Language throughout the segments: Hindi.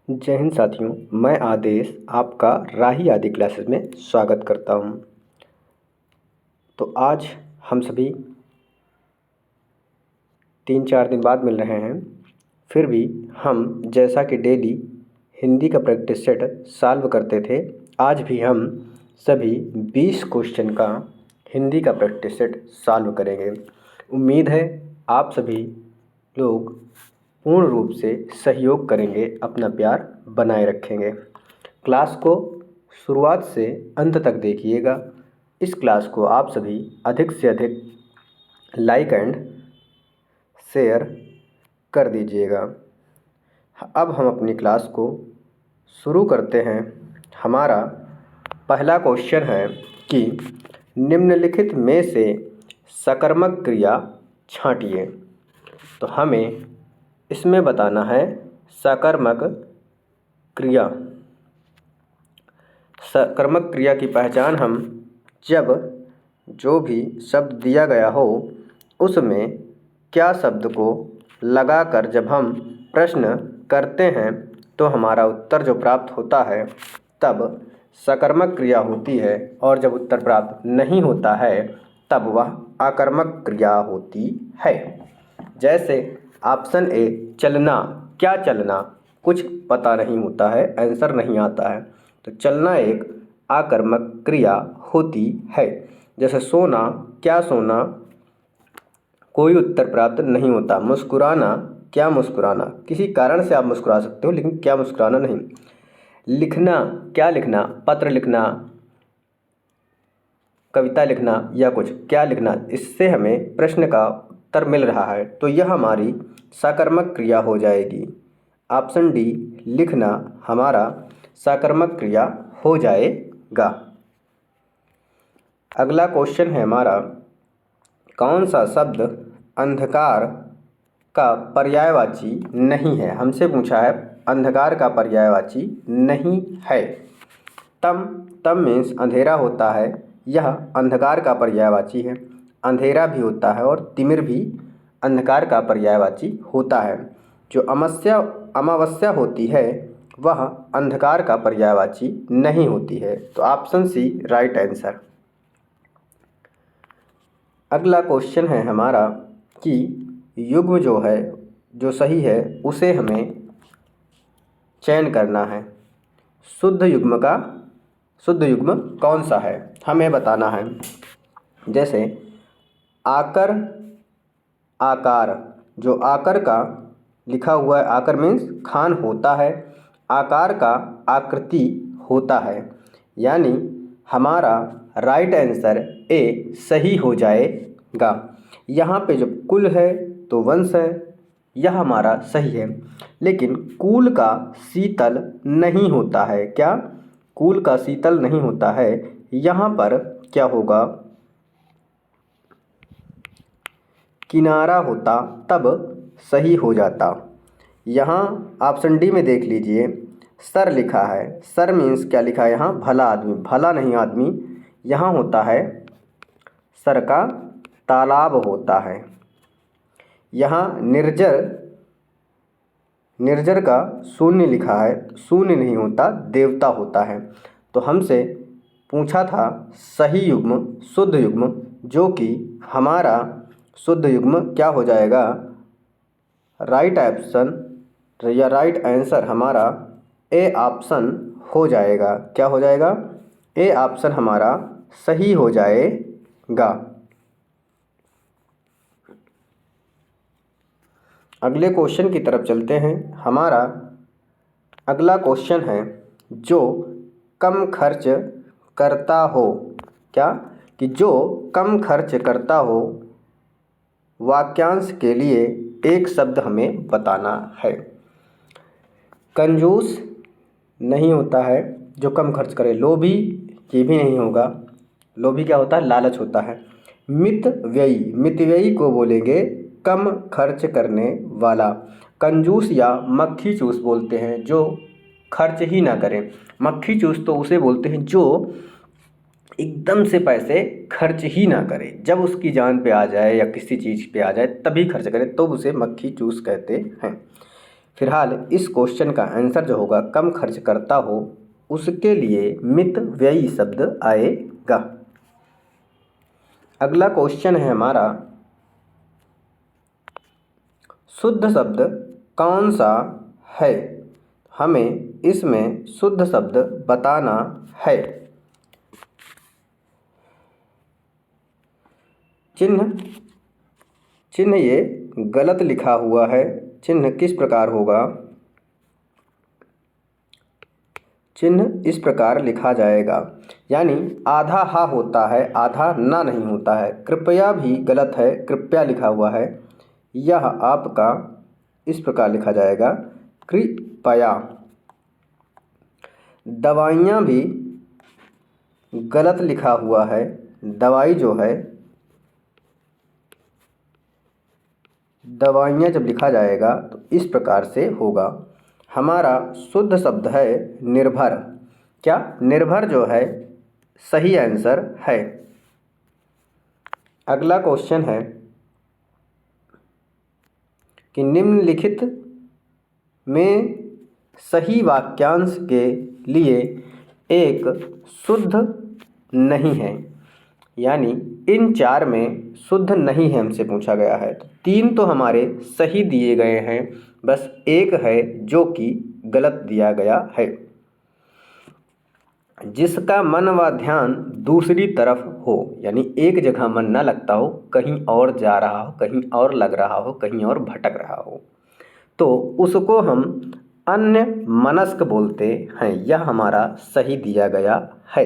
जय हिंद साथियों, मैं आदेश आपका राही आदि क्लासेस में स्वागत करता हूं। तो आज हम सभी 3-4 दिन बाद मिल रहे हैं। फिर भी हम जैसा कि डेली हिंदी का प्रैक्टिस सेट सॉल्व करते थे, आज भी हम सभी 20 क्वेश्चन का हिंदी का प्रैक्टिस सेट सॉल्व करेंगे। उम्मीद है आप सभी लोग पूर्ण रूप से सहयोग करेंगे, अपना प्यार बनाए रखेंगे। क्लास को शुरुआत से अंत तक देखिएगा। इस क्लास को आप सभी अधिक से अधिक लाइक एंड शेयर कर दीजिएगा। अब हम अपनी क्लास को शुरू करते हैं। हमारा पहला क्वेश्चन है कि निम्नलिखित में से सकर्मक क्रिया छांटिए। तो हमें इसमें बताना है सकर्मक क्रिया। सकर्मक क्रिया की पहचान हम जब जो भी शब्द दिया गया हो उसमें क्या शब्द को लगाकर जब हम प्रश्न करते हैं तो हमारा उत्तर जो प्राप्त होता है तब सकर्मक क्रिया होती है, और जब उत्तर प्राप्त नहीं होता है तब वह आकर्मक क्रिया होती है। जैसे ऑप्शन ए चलना, क्या चलना, कुछ पता नहीं होता है, आंसर नहीं आता है, तो चलना एक आकर्मक क्रिया होती है। जैसे सोना, क्या सोना, कोई उत्तर प्राप्त नहीं होता। मुस्कुराना, क्या मुस्कुराना, किसी कारण से आप मुस्कुरा सकते हो लेकिन क्या मुस्कुराना नहीं। लिखना, क्या लिखना, पत्र लिखना, कविता लिखना या कुछ, क्या लिखना, इससे हमें प्रश्न का उत्तर मिल रहा है तो यह हमारी सकर्मक क्रिया हो जाएगी। ऑप्शन डी लिखना हमारा सकर्मक क्रिया हो जाएगा। अगला क्वेश्चन है हमारा, कौन सा शब्द अंधकार का पर्यायवाची नहीं है। हमसे पूछा है अंधकार का पर्यायवाची नहीं है। तम मीन्स अंधेरा होता है, यह अंधकार का पर्यायवाची है। अंधेरा भी होता है और तिमिर भी अंधकार का पर्यायवाची होता है। जो अमावस्या होती है वह अंधकार का पर्यायवाची नहीं होती है। तो ऑप्शन सी राइट आंसर। अगला क्वेश्चन है हमारा कि युग्म जो है, जो सही है उसे हमें चयन करना है। शुद्ध युग्म कौन सा है हमें बताना है। जैसे आकर, आकार, जो आकर का लिखा हुआ है, आकर मीन्स खान होता है, आकार का आकृति होता है, यानी हमारा राइट आंसर ए सही हो जाएगा। यहाँ पे जब कुल है तो वंश है, यह हमारा सही है। लेकिन कूल का शीतल नहीं होता है, क्या, कूल का शीतल नहीं होता है, यहाँ पर क्या होगा, किनारा होता तब सही हो जाता। यहाँ ऑप्शन डी में देख लीजिए, सर लिखा है, सर मीन्स क्या लिखा है यहाँ, भला आदमी, भला नहीं आदमी, यहाँ होता है सर का तालाब होता है। यहाँ निर्जर का शून्य लिखा है, शून्य नहीं होता, देवता होता है। तो हमसे पूछा था सही युग्म, शुद्ध युग्म, जो कि हमारा शुद्ध युग्म क्या हो जाएगा, राइट ऑप्शन या राइट आंसर हमारा ए ऑप्शन हो जाएगा। क्या हो जाएगा, ए ऑप्शन हमारा सही हो जाएगा। अगले क्वेश्चन की तरफ चलते हैं। हमारा अगला क्वेश्चन है, जो कम खर्च करता हो, क्या, कि जो कम खर्च करता हो, वाक्यांश के लिए एक शब्द हमें बताना है। कंजूस नहीं होता है जो कम खर्च करे। लोभी, ये भी नहीं होगा, लोभी क्या होता है, लालच होता है। मितव्ययी, मितव्ययी को बोलेंगे कम खर्च करने वाला। कंजूस या मक्खी चूस बोलते हैं जो खर्च ही ना करें। मक्खी चूस तो उसे बोलते हैं जो एकदम से पैसे खर्च ही ना करे, जब उसकी जान पे आ जाए या किसी चीज़ पे आ जाए तभी खर्च करे, तो उसे मक्खी चूस कहते हैं। फिलहाल इस क्वेश्चन का आंसर जो होगा कम खर्च करता हो उसके लिए मित व्ययी शब्द आएगा। अगला क्वेश्चन है हमारा, शुद्ध शब्द कौन सा है? हमें इसमें शुद्ध शब्द बताना है। चिन्ह ये गलत लिखा हुआ है। चिन्ह किस प्रकार होगा? चिन्ह इस प्रकार लिखा जाएगा, यानी आधा हा होता है, आधा ना नहीं होता है। कृपया भी गलत है, कृपया लिखा हुआ है। यह आपका इस प्रकार लिखा जाएगा, कृपया। दवाइयाँ भी गलत लिखा हुआ है। दवाई जो है, दवाइयाँ जब लिखा जाएगा तो इस प्रकार से होगा। हमारा शुद्ध शब्द है निर्भर। क्या? निर्भर जो है सही आंसर है। अगला क्वेश्चन है कि निम्नलिखित में सही वाक्यांश के लिए एक शुद्ध नहीं है, यानी इन 4 में शुद्ध नहीं है हमसे पूछा गया है। तो 3 तो हमारे सही दिए गए हैं, बस एक है जो कि गलत दिया गया है। जिसका मन व ध्यान दूसरी तरफ हो, यानी एक जगह मन ना लगता हो, कहीं और जा रहा हो, कहीं और लग रहा हो, कहीं और भटक रहा हो, तो उसको हम अन्य मनस्क बोलते हैं। यह हमारा सही दिया गया है।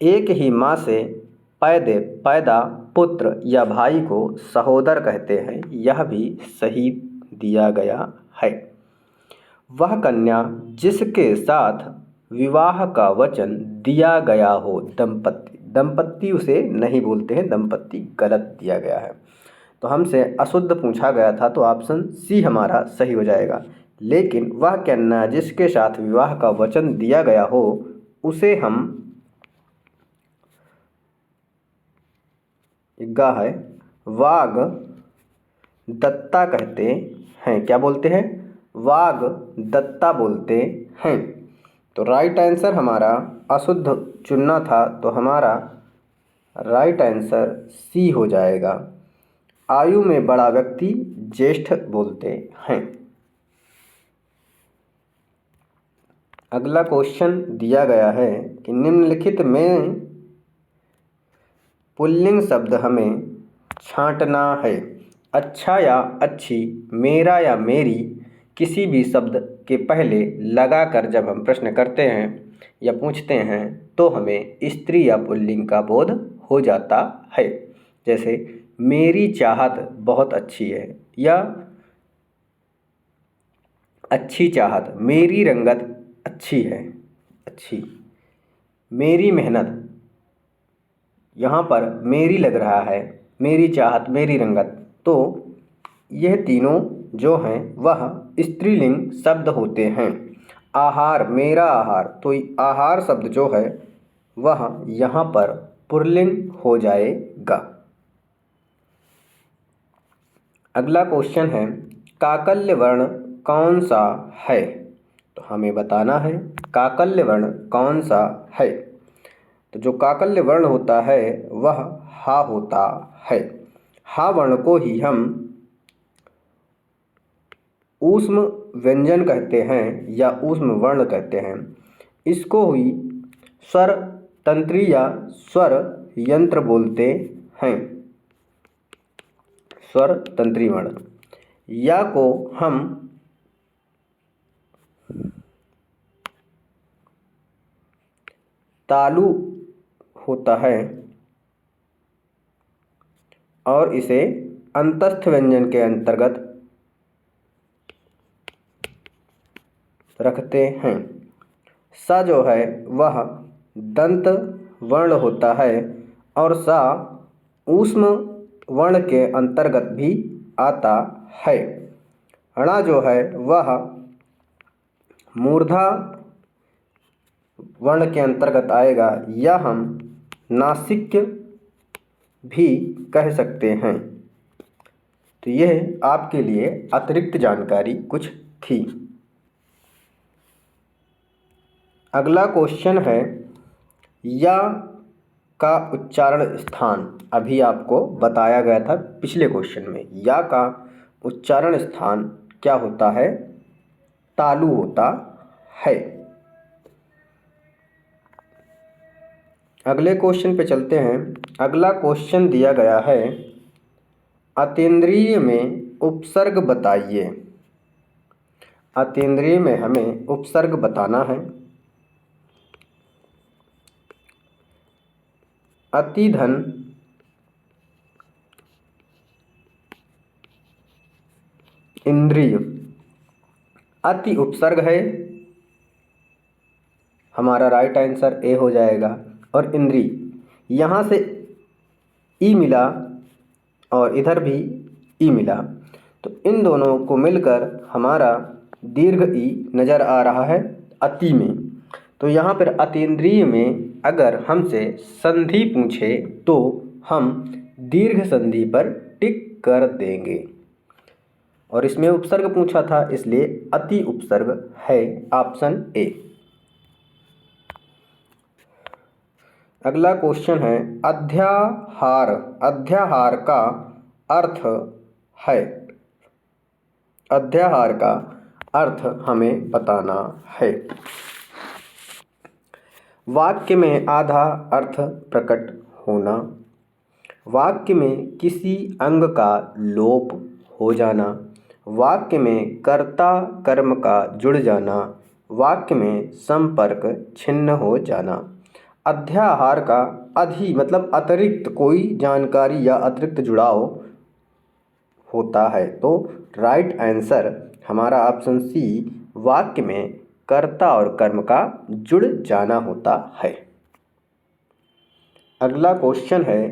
एक ही माँ से पैदा पुत्र या भाई को सहोदर कहते हैं, यह भी सही दिया गया है। वह कन्या जिसके साथ विवाह का वचन दिया गया हो, दंपत्ति उसे नहीं बोलते हैं, दंपत्ति गलत दिया गया है। तो हमसे अशुद्ध पूछा गया था, तो ऑप्शन सी हमारा सही हो जाएगा। लेकिन वह कन्या जिसके साथ विवाह का वचन दिया गया हो उसे हम है वाग दत्ता कहते हैं। क्या बोलते हैं? वाग दत्ता बोलते हैं। तो राइट आंसर हमारा अशुद्ध चुनना था, तो हमारा राइट आंसर सी हो जाएगा। आयु में बड़ा व्यक्ति ज्येष्ठ बोलते हैं। अगला क्वेश्चन दिया गया है कि निम्नलिखित में पुल्लिंग शब्द हमें छांटना है। अच्छा या अच्छी, मेरा या मेरी, किसी भी शब्द के पहले लगाकर जब हम प्रश्न करते हैं या पूछते हैं तो हमें स्त्री या पुल्लिंग का बोध हो जाता है। जैसे मेरी चाहत बहुत अच्छी है, या अच्छी चाहत, मेरी रंगत अच्छी है, अच्छी। मेरी मेहनत, यहाँ पर मेरी लग रहा है, मेरी चाहत, मेरी रंगत। तो यह तीनों जो हैं वह स्त्रीलिंग शब्द होते हैं। आहार, मेरा आहार, तो आहार शब्द जो है वह यहाँ पर पुल्लिंग हो जाएगा। अगला क्वेश्चन है, काकल्य वर्ण कौन सा है? तो हमें बताना है काकल्य वर्ण कौन सा है। तो जो काकल्य वर्ण होता है वह हा होता है। हा वर्ण को ही हम ऊष्म व्यंजन कहते हैं या ऊष्म वर्ण कहते हैं। इसको ही स्वर तंत्री या स्वर यंत्र बोलते हैं, स्वर तंत्री वर्ण। या को हम तालु होता है और इसे अंतस्थ व्यंजन के अंतर्गत रखते हैं। सा जो है वह दंत वर्ण होता है और सा ऊष्म वर्ण के अंतर्गत भी आता है। णा जो है वह मूर्धा वर्ण के अंतर्गत आएगा, या हम नासिक्य भी कह सकते हैं। तो यह आपके लिए अतिरिक्त जानकारी कुछ थी। अगला क्वेश्चन है या का उच्चारण स्थान। अभी आपको बताया गया था पिछले क्वेश्चन में, या का उच्चारण स्थान क्या होता है? तालु होता है। अगले क्वेश्चन पे चलते हैं। अगला क्वेश्चन दिया गया है अतीन्द्रिय में उपसर्ग बताइए। अतीन्द्रिय में हमें उपसर्ग बताना है। अतिधन, इंद्रिय, अति उपसर्ग है, हमारा राइट आंसर ए हो जाएगा। और इंद्रिय, यहाँ से ई मिला और इधर भी ई मिला, तो इन दोनों को मिलकर हमारा दीर्घ ई नज़र आ रहा है अति में। तो यहाँ पर अतीन्द्रिय में अगर हमसे संधि पूछे तो हम दीर्घ संधि पर टिक कर देंगे। और इसमें उपसर्ग पूछा था, इसलिए अति उपसर्ग है, ऑप्शन ए। अगला क्वेश्चन है अध्याहार। अध्याहार का अर्थ है। अध्याहार का अर्थ हमें बताना है। वाक्य में आधा अर्थ प्रकट होना, वाक्य में किसी अंग का लोप हो जाना, वाक्य में कर्ता कर्म का जुड़ जाना, वाक्य में संपर्क छिन्न हो जाना। अध्याहार का अधि मतलब अतिरिक्त कोई जानकारी या अतिरिक्त जुड़ाव होता है। तो राइट आंसर हमारा ऑप्शन सी, वाक्य में कर्ता और कर्म का जुड़ जाना होता है। अगला क्वेश्चन है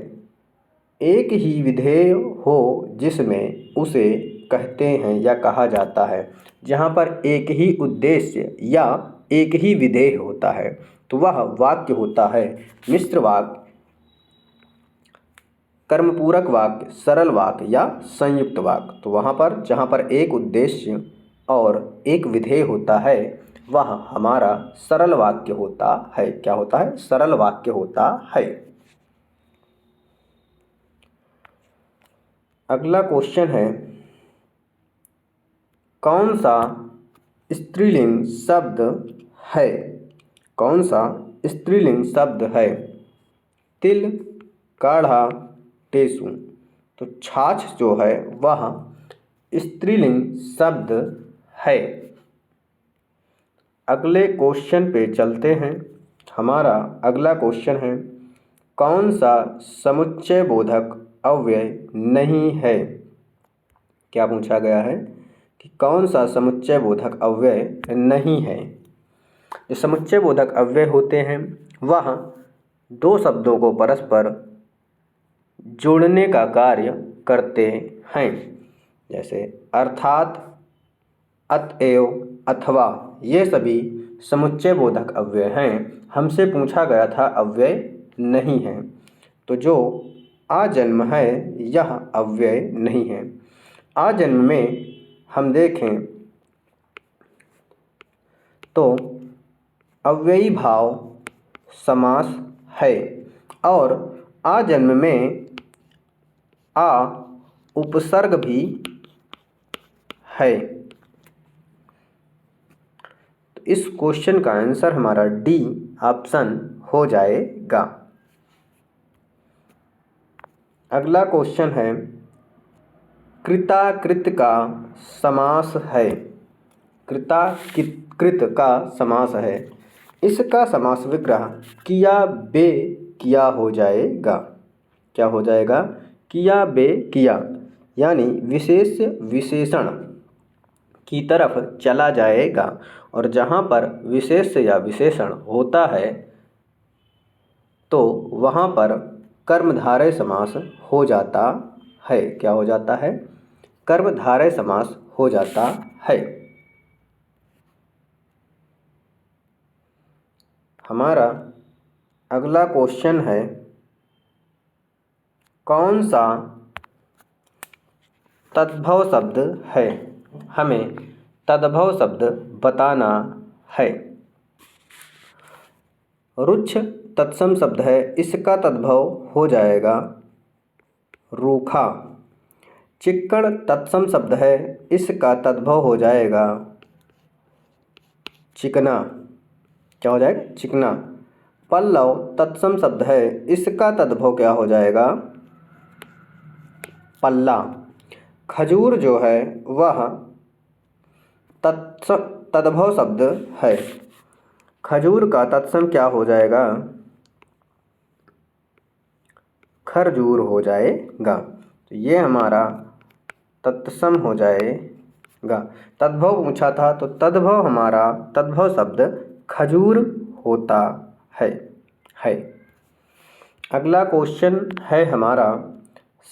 एक ही विधेय हो जिसमें उसे कहते हैं या कहा जाता है। जहाँ पर एक ही उद्देश्य या एक ही विधेय होता है तो वह वाक्य होता है मिश्र वाक्य, कर्मपूरक वाक्य, सरल वाक्य या संयुक्त वाक्य। तो वहाँ पर जहाँ पर एक उद्देश्य और एक विधेय होता है वह हमारा सरल वाक्य होता है। क्या होता है? सरल वाक्य होता है। अगला क्वेश्चन है कौन सा स्त्रीलिंग शब्द है? कौन सा स्त्रीलिंग शब्द है? तिल, काढ़ा, टेसु। तो छाछ जो है वह स्त्रीलिंग शब्द है। अगले क्वेश्चन पे चलते हैं। हमारा अगला क्वेश्चन है कौन सा समुच्चय बोधक अव्यय नहीं है? क्या पूछा गया है कि कौन सा समुच्चय बोधक अव्यय नहीं है? जो समुच्चय बोधक अव्यय होते हैं वह दो शब्दों को परस्पर जोड़ने का कार्य करते हैं। जैसे अर्थात, अतएव, अथवा, ये सभी समुच्चय बोधक अव्यय हैं। हमसे पूछा गया था अव्यय नहीं है, तो जो आजन्म है यह अव्यय नहीं है। आजन्म में हम देखें तो अव्ययी भाव समास है और आजन्म में आ उपसर्ग भी है। तो इस क्वेश्चन का आंसर हमारा डी ऑप्शन हो जाएगा। अगला क्वेश्चन है कृताकृत का समास है। कृताकृत का समास है, इसका समास विग्रह किया बे किया हो जाएगा। क्या हो जाएगा? किया बे किया, यानी विशेष विशेषण की तरफ चला जाएगा। और जहाँ पर विशेष या विशेषण होता है तो वहाँ पर कर्मधारय समास हो जाता है। क्या हो जाता है? कर्मधारय समास हो जाता है। हमारा अगला क्वेश्चन है कौन सा तद्भव शब्द है? हमें तद्भव शब्द बताना है। रुक्ष तत्सम शब्द है, इसका तद्भव हो जाएगा रूखा। चिक्कण तत्सम शब्द है, इसका तद्भव हो जाएगा चिकना। क्या हो जाएगा? चिकना। पल्लव तत्सम शब्द है, इसका तद्भव क्या हो जाएगा? पल्ला। खजूर जो है वह तद्भव शब्द है, खजूर का तत्सम क्या हो जाएगा? खरजूर हो जाएगा। तो ये हमारा तत्सम हो जाएगा। तद्भव पूछा था तो तद्भव हमारा तद्भव शब्द खजूर होता है। अगला क्वेश्चन है हमारा,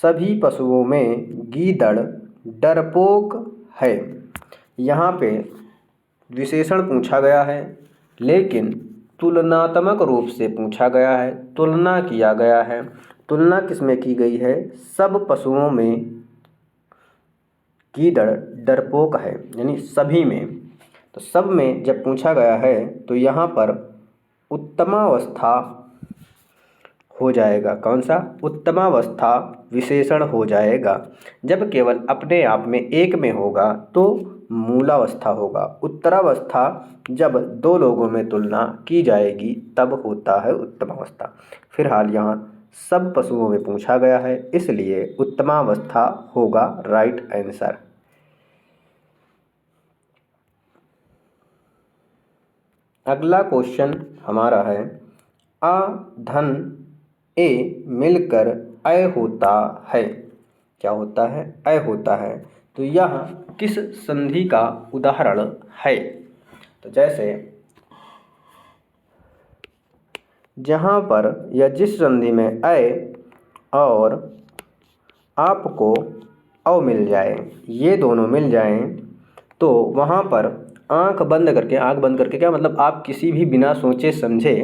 सभी पशुओं में गीदड़ डरपोक है। यहाँ पे विशेषण पूछा गया है, लेकिन तुलनात्मक रूप से पूछा गया है, तुलना किया गया है। तुलना किसमें की गई है? सब पशुओं में गीदड़ डरपोक है, यानी सभी में। तो सब में जब पूछा गया है तो यहाँ पर उत्तमावस्था हो जाएगा। कौन सा? उत्तमावस्था विशेषण हो जाएगा। जब केवल अपने आप में एक में होगा तो मूलावस्था होगा। उत्तरावस्था जब दो लोगों में तुलना की जाएगी तब होता है उत्तमावस्था। फिलहाल यहाँ सब पशुओं में पूछा गया है, इसलिए उत्तमावस्था होगा राइट आंसर। अगला क्वेश्चन हमारा है, अ धन ए मिलकर अय होता है। क्या होता है? अय होता है। तो यह किस संधि का उदाहरण है? तो जैसे जहाँ पर या जिस संधि में अय और आपको औ मिल जाए, ये दोनों मिल जाएं, तो वहाँ पर आंख बंद करके क्या मतलब, आप किसी भी बिना सोचे समझे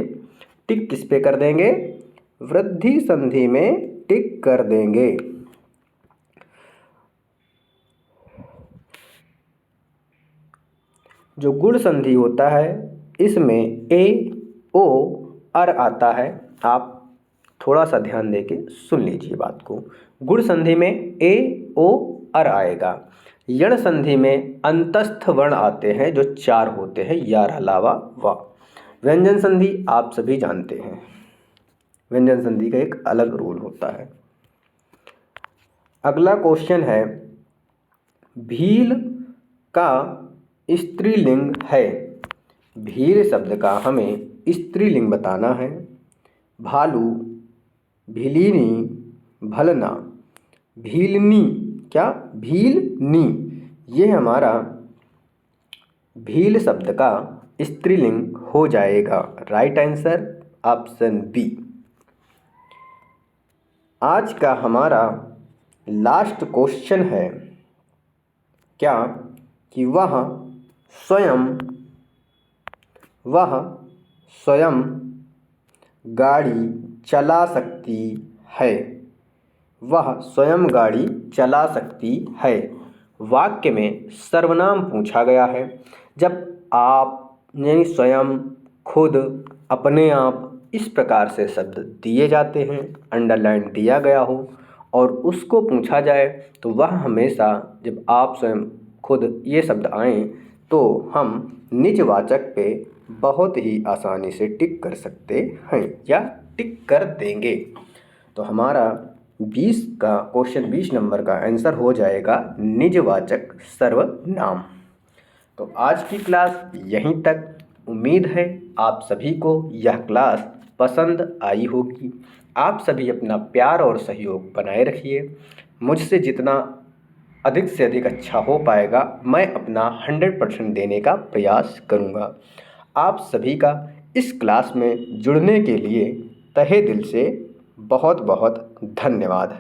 टिक किस पे कर देंगे? वृद्धि संधि में टिक कर देंगे। जो गुण संधि होता है इसमें ए ओ अर आता है। आप थोड़ा सा ध्यान देके सुन लीजिए बात को। गुण संधि में ए ओ अर आएगा। यण संधि में अंतस्थ वर्ण आते हैं जो 4 होते हैं, यार अलावा व। व्यंजन संधि आप सभी जानते हैं, व्यंजन संधि का एक अलग रूल होता है। अगला क्वेश्चन है, भील का स्त्रीलिंग है। भील शब्द का हमें स्त्रीलिंग बताना है। भालू, भीलिनी, भलना, भीलनी। क्या? भीलनी। ये हमारा भील शब्द का स्त्रीलिंग हो जाएगा। Right answer option B. आज का हमारा लास्ट क्वेश्चन है क्या कि वह स्वयं गाड़ी चला सकती है। वह स्वयं गाड़ी चला सकती है। वाक्य में सर्वनाम पूछा गया है। जब आप यानी स्वयं, खुद, अपने आप, इस प्रकार से शब्द दिए जाते हैं, अंडरलाइन दिया गया हो और उसको पूछा जाए, तो वह हमेशा जब आप स्वयं, खुद ये शब्द आएँ तो हम निजवाचक पे बहुत ही आसानी से टिक कर सकते हैं या टिक कर देंगे। तो हमारा 20 का क्वेश्चन 20 नंबर का आंसर हो जाएगा निजवाचक सर्वनाम। तो आज की क्लास यहीं तक। उम्मीद है आप सभी को यह क्लास पसंद आई होगी। आप सभी अपना प्यार और सहयोग बनाए रखिए। मुझसे जितना अधिक से अधिक अच्छा हो पाएगा मैं अपना 100% देने का प्रयास करूँगा। आप सभी का इस क्लास में जुड़ने के लिए तहे दिल से बहुत बहुत धन्यवाद।